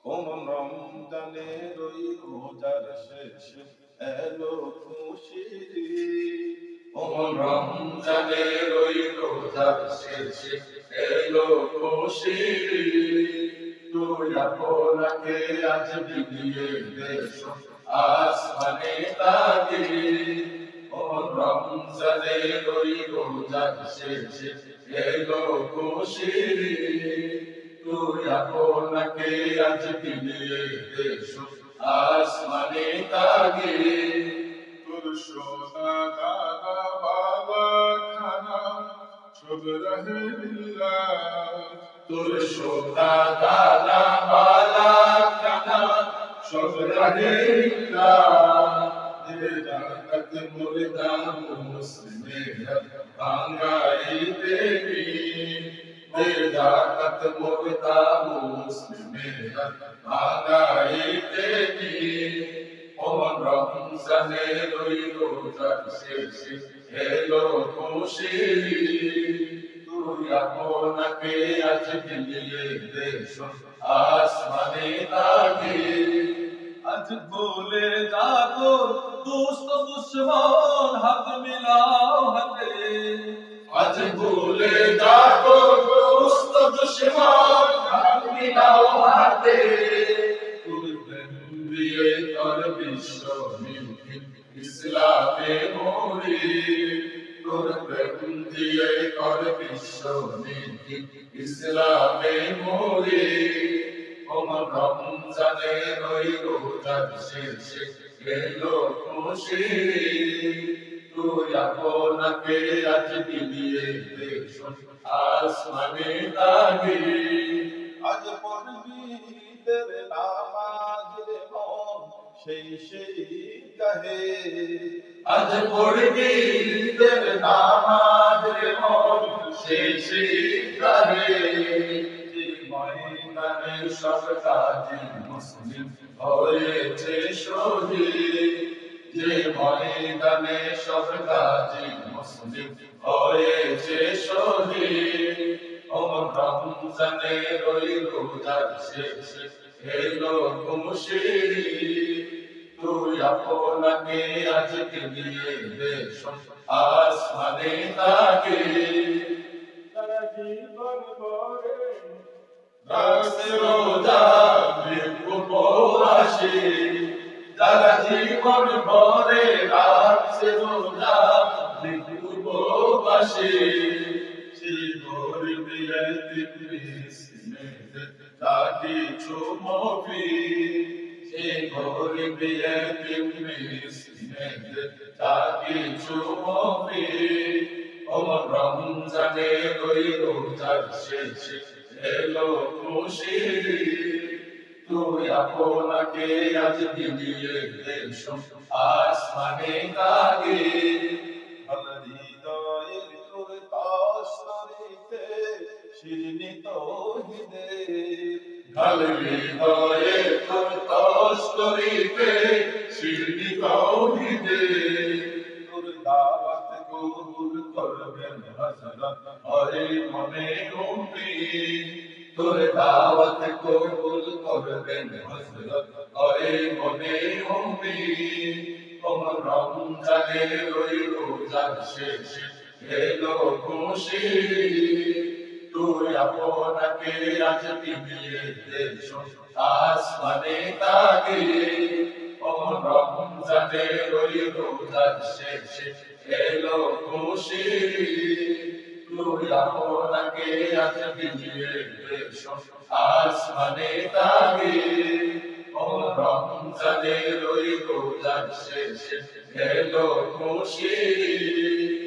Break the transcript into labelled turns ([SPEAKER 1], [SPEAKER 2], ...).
[SPEAKER 1] ওমন রমজানের ওই রোজার শেষে এলো খুশির ঈদ। ওমন রমজানের ওই রোজার শেষে এলো খুশির ঈদ। তুই আপনাকে আজ বিলিয়ে দেশ আসমানে তাগিদ। ওমন রমজানের ওই রোজার শেষে এলো খুশির ঈদ। তুই আপনাকে আজ বিলিয়ে দেশ আসমানে তাগিদ। তোর সোনা দানা বাবা খানা সব রহে লিল্লাহ। তোর সোনা দানা বালা খানা সব রহে লিল্লাহ। দে জাকাত মুর্দা মুসলিমের ভাঙাইতে দিন। দে জাকাত মুর্দা মুসলিমের ভাঙাইতে দিন। ওমন রমজানের ওই রোজার শেষে এলো খুশির ঈদ। তুই আপনাকে আজ বিলিয়ে দেশ আসমানে তাগিদ। আজ ভুলে যা তোর দুষ্ট দুশ্মন হাত মিলাও হাতে। আজ ভুলে যা তোর দুষ্ট দুশ্মন হাত মিলাও হাতে। দিয়ে তোর বিশ্ব ইসলামে মরি। তোর প্রেম দিয়ে তোর বিশ্ব ইসলামে মরি। ওমন রমজানের ওই রোজার শেষে এলো খুশির ঈদ। তুই আপনাকে আজ বিলিয়ে দেশ আসমানে তাগিদ। আজ পড়বি ঈদের নামাজ রে মন সেই গাহে। আজ পড়বি ঈদের নামাজ রে মন সেই গাহে। যে ময়দানে সব কাজী মুসলিম হয়েছে শহীদ। যে ময়দানে সব কাজী মুসলিম হয়েছে শহীদ। ওমন রমজানের ওই রোজার শেষে এলো খুশির ঈদ। তুই আপনাকে আজ বিলিয়ে দেশ আসমানে তাগিদ। সারা জীবন ভরে রাখছে রোজা উপবাসী। সারা জীবন ভরে রাখছে রোজা উপবাসী। সেই গরিব এতিম মিসকিনের তা কিছু মফিদ। সেই গরিব এতিম মিসকিনের তা কিছু মফিদ। ওমন রমজানের ওই রোজার শেষে এলো খুশির ঈদ। তুই আপনাকে আজ বিলিয়ে দেশ আসমানে তাগিদ। হৃদয়ের তোর তস্তরিতে শিরনি তৌহিদের। ঢাল হৃদয়ের তোর তস্তরিতে শিরনি তৌহিদের। তোর দাওয়াত কবুল করবেন হযরত হয় মনে উম্মিদ। তোর দাওয়াত কবুল করবেন হযরত হয় মনে উম্মিদ। ওমন রমজানের ওই রোজার শেষে এলো খুশির ঈদ। তুই আপনাকে আজ বিলিয়ে দেশ আসমানে তাগিদ। ওমন রমজানের ওই রোজার শেষে এলো খুশির ঈদ। তুই আপনাকে আজ বিলিয়ে দেশ আসমানে তাগিদ। ওমন রমজানের ওই রোজার শেষে এলো খুশির ঈদ।